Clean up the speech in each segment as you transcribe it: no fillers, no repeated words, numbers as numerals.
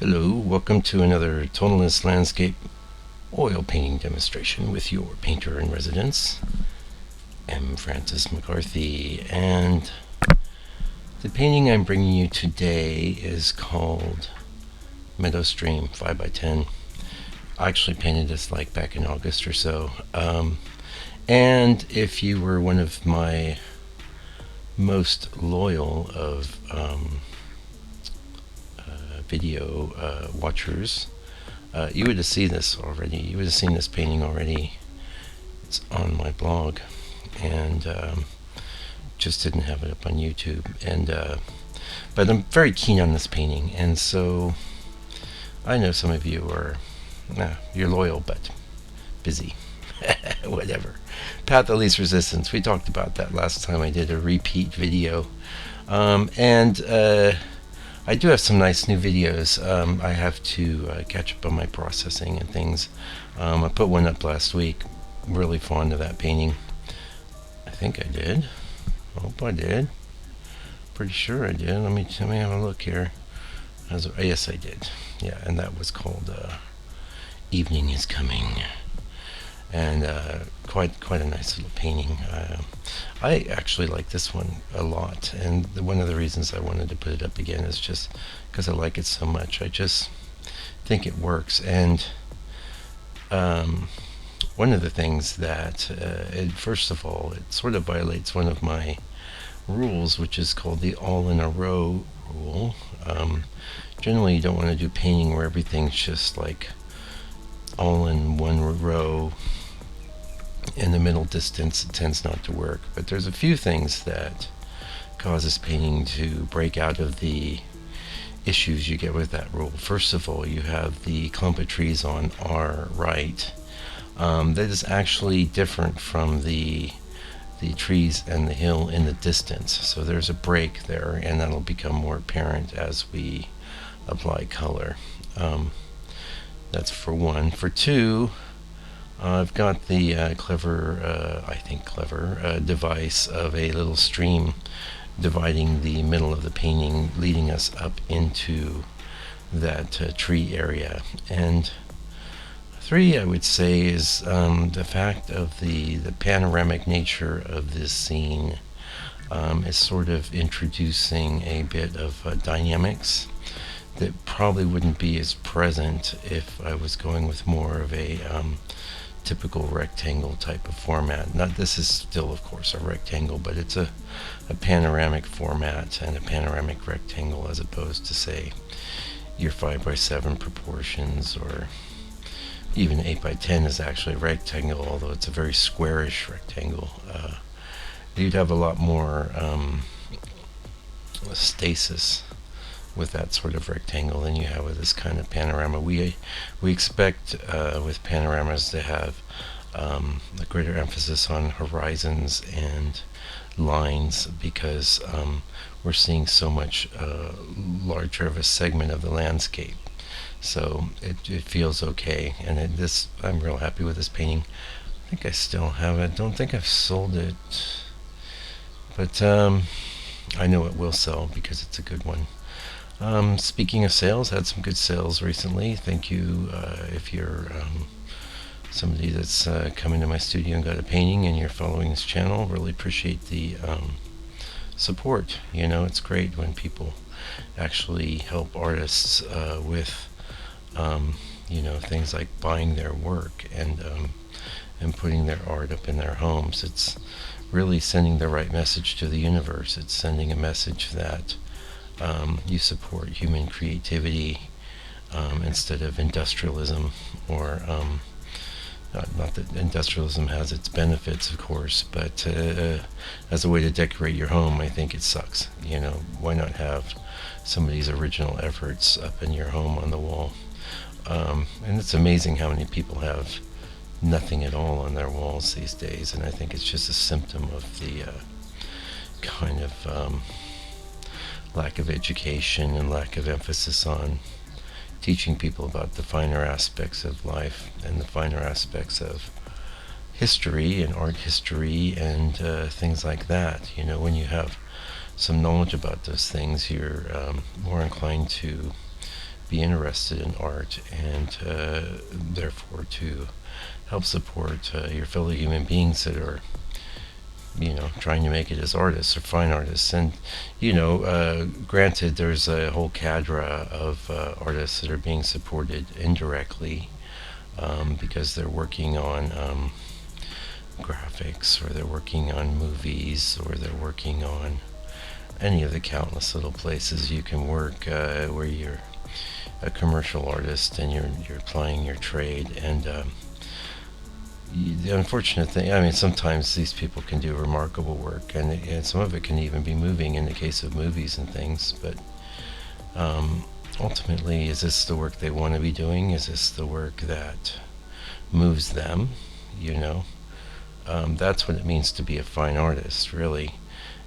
Hello, welcome to another Tonalist landscape oil painting demonstration with your painter in residence, M. Francis McCarthy. And the painting I'm bringing you today is called Meadow Stream 5x10. I actually painted this back in August or so. And if you were one of my most loyal of video watchers, you would have seen this already. You would have seen this painting already. It's on my blog, and just didn't have it up on YouTube. And but I'm very keen on this painting, and so I know some of you are you're loyal but busy. Whatever. Path of least resistance. We talked about that last time I did a repeat video, and I do have some nice new videos. I have to catch up on my processing and things. I put one up last week. Really fond of that painting. I think I did. Hope I did. Pretty sure I did. Let me have a look here. Yes, I did. Yeah, and that was called "Evening is Coming," and quite a nice little painting. I actually like this one a lot, and one of the reasons I wanted to put it up again is just because I like it so much. I just think it works, and one of the things that first of all, it sort of violates one of my rules, which is called the all in a row rule. Generally, you don't want to do painting where everything's just like all in one row in the middle distance. It tends not to work, but there's a few things that causes painting to break out of the issues you get with that rule. First of all, you have the clump of trees on our right. That is actually different from the trees and the hill in the distance, so there's a break there, and that'll become more apparent as we apply color. That's for one. For two, I've got the I think clever device of a little stream dividing the middle of the painting, leading us up into that tree area. And three, I would say, is the fact of the panoramic nature of this scene is sort of introducing a bit of dynamics that probably wouldn't be as present if I was going with more of a typical rectangle type of format. This is still, of course, a rectangle, but it's a panoramic format and a panoramic rectangle, as opposed to, say, your 5x7 proportions, or even 8x10 is actually a rectangle, although it's a very squarish rectangle. You'd have a lot more stasis with that sort of rectangle than you have with this kind of panorama. We expect with panoramas to have a greater emphasis on horizons and lines, because we're seeing so much larger of a segment of the landscape. So it feels okay, and I'm real happy with this painting. I think I still have it. Don't think I've sold it, but I know it will sell because it's a good one. Speaking of sales, had some good sales recently. Thank you if you're somebody that's come into my studio and got a painting and you're following this channel. Really appreciate the support. It's great when people actually help artists with things like buying their work and putting their art up in their homes. It's really sending the right message to the universe. It's sending a message that you support human creativity instead of industrialism, or not that industrialism has its benefits, of course, but as a way to decorate your home, I think it sucks. Why not have somebody's original efforts up in your home on the wall? And it's amazing how many people have nothing at all on their walls these days, and I think it's just a symptom of the kind of lack of education and lack of emphasis on teaching people about the finer aspects of life and the finer aspects of history and art history and things like that. When you have some knowledge about those things, you're more inclined to be interested in art, and therefore to help support your fellow human beings that are, trying to make it as artists or fine artists. And, granted, there's a whole cadre of artists that are being supported indirectly because they're working on graphics, or they're working on movies, or they're working on any of the countless little places you can work where you're a commercial artist and you're applying your trade. And the unfortunate thing, I mean, sometimes these people can do remarkable work, and some of it can even be moving in the case of movies and things. But ultimately, is this the work they want to be doing? Is this the work that moves them? That's what it means to be a fine artist, really.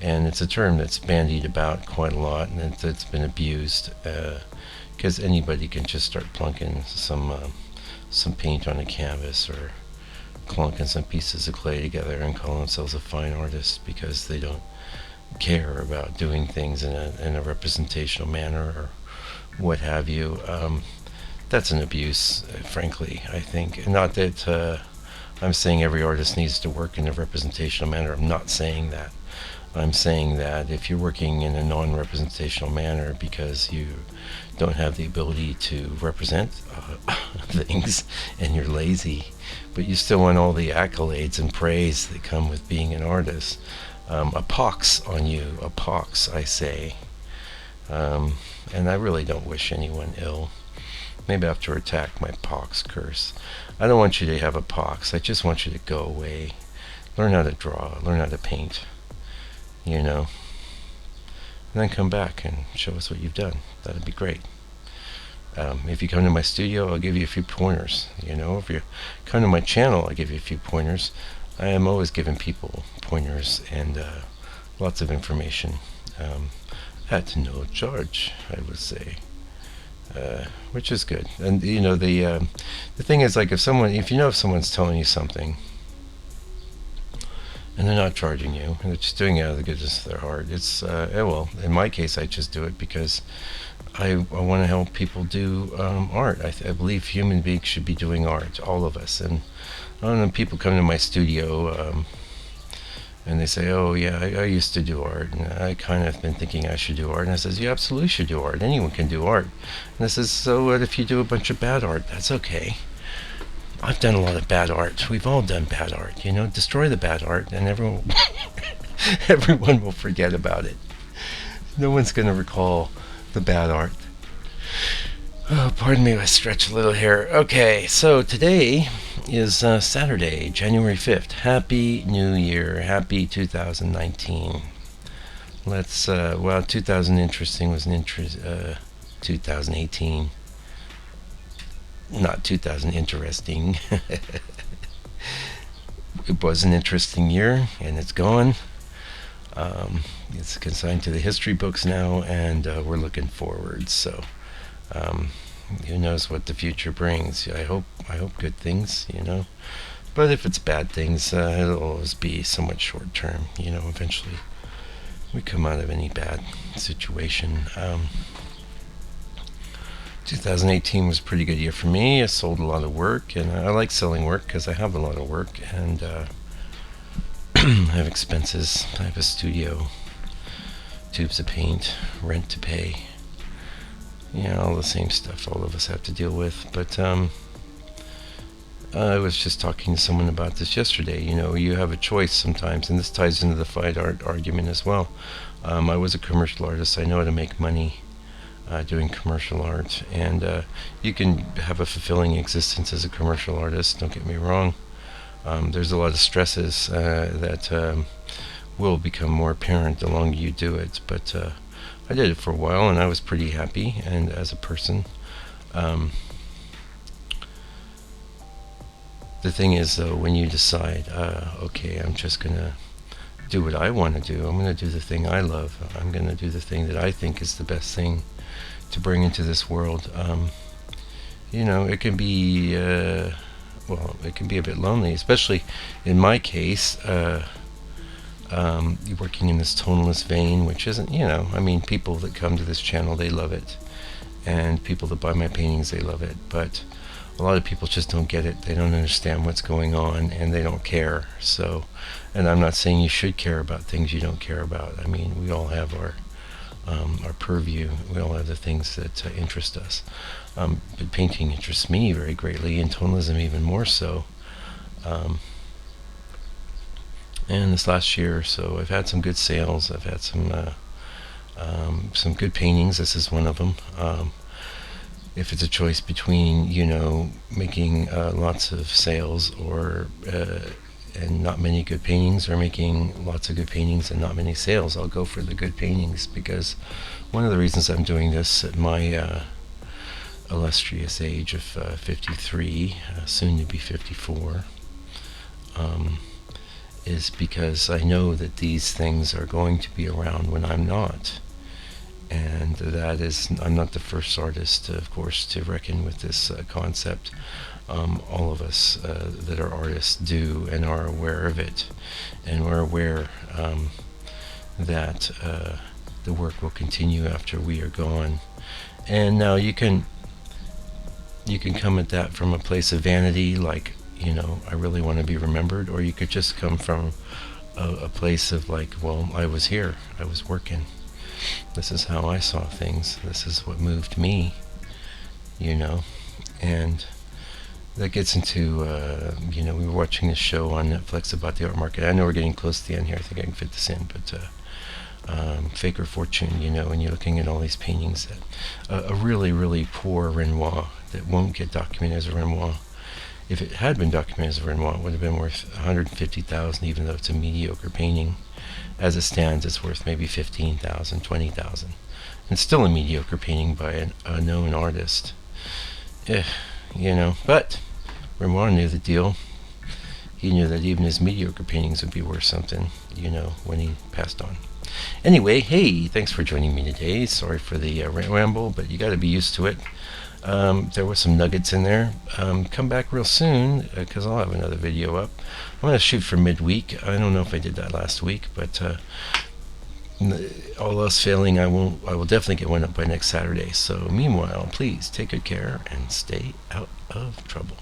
And it's a term that's bandied about quite a lot, and it's been abused because anybody can just start plunking some paint on a canvas, or clunking some pieces of clay together and call themselves a fine artist because they don't care about doing things in a representational manner or what have you. That's an abuse, frankly, I think. Not that I'm saying every artist needs to work in a representational manner. I'm not saying that. I'm saying that if you're working in a non-representational manner because you don't have the ability to represent things, and you're lazy, but you still want all the accolades and praise that come with being an artist, a pox on you, a pox, I say. And I really don't wish anyone ill. Maybe I have to attack my pox curse. I don't want you to have a pox. I just want you to go away. Learn how to draw. Learn how to paint. And then come back and show us what you've done. That'd be great. If you come to my studio, I'll give you a few pointers. If you come to my channel, I'll give you a few pointers. I am always giving people pointers and lots of information at no charge, I would say, which is good. And the thing is, like, if someone's telling you something and they're not charging you, and they're just doing it out of the goodness of their heart, it's well, in my case, I just do it because I want to help people do art. I believe human beings should be doing art, all of us. And I don't know, people come to my studio and they say, oh yeah, I used to do art, and I kind of been thinking I should do art. And I says, you absolutely should do art. Anyone can do art. And I says, so what if you do a bunch of bad art? That's okay. I've done a lot of bad art. We've all done bad art. Destroy the bad art, and everyone will forget about it. No one's going to recall the bad art. Oh, pardon me, I stretch a little here. Okay, so today is Saturday, January 5th. Happy New Year. Happy 2019. 2000 interesting was 2018. Not 2000 interesting. It was an interesting year, and it's gone. It's consigned to the history books now, and we're looking forward. So, who knows what the future brings? I hope good things. But if it's bad things, it'll always be somewhat short term. Eventually we come out of any bad situation. 2018 was a pretty good year for me. I sold a lot of work, and I like selling work because I have a lot of work, and I have expenses. I have a studio, tubes of paint, rent to pay. All the same stuff all of us have to deal with. But I was just talking to someone about this yesterday. You have a choice sometimes, and this ties into the fine art argument as well. I was a commercial artist. I know how to make money doing commercial art, and you can have a fulfilling existence as a commercial artist, don't get me wrong. There's a lot of stresses that will become more apparent the longer you do it, but I did it for a while, and I was pretty happy. And as a person, the thing is, though, when you decide, okay, I'm just gonna do what I want to do, I'm gonna do the thing I love, I'm gonna do the thing that I think is the best thing to bring into this world, it can be it can be a bit lonely, especially in my case, working in this tonalist vein, which isn't, people that come to this channel, they love it, and people that buy my paintings, they love it. But a lot of people just don't get it. They don't understand what's going on, and they don't care. So, and I'm not saying you should care about things you don't care about. I mean, we all have our purview. We all have the things that interest us. But painting interests me very greatly, and tonalism even more so. And this last year or so, I've had some good sales. I've had some good paintings. This is one of them. If it's a choice between, making lots of sales or and not many good paintings, or making lots of good paintings and not many sales, I'll go for the good paintings, because one of the reasons I'm doing this at my illustrious age of 53, soon to be 54, is because I know that these things are going to be around when I'm not. And that is, I'm not the first artist, of course, to reckon with this concept. All of us that are artists do and are aware of it, and we're aware that the work will continue after we are gone. And now you can come at that from a place of vanity, like, I really want to be remembered, or you could just come from a place of like, well, I was here, I was working. This is how I saw things. This is what moved me, and that gets into, we were watching this show on Netflix about the art market. I know we're getting close to the end here. I think I can fit this in, but Fake or Fortune, and you're looking at all these paintings that a really, really poor Renoir that won't get documented as a Renoir. If it had been documented as a Renoir, it would have been worth $150,000, even though it's a mediocre painting. As it stands, it's worth maybe $15,000, $20,000. It's still a mediocre painting by a known artist. But Renoir knew the deal. He knew that even his mediocre paintings would be worth something, when he passed on. Anyway, hey, thanks for joining me today. Sorry for the ramble, but you got to be used to it. There were some nuggets in there. Come back real soon, because I'll have another video up. I'm going to shoot for midweek. I don't know if I did that last week, but all else failing, I will definitely get one up by next Saturday. So meanwhile, please take good care and stay out of trouble.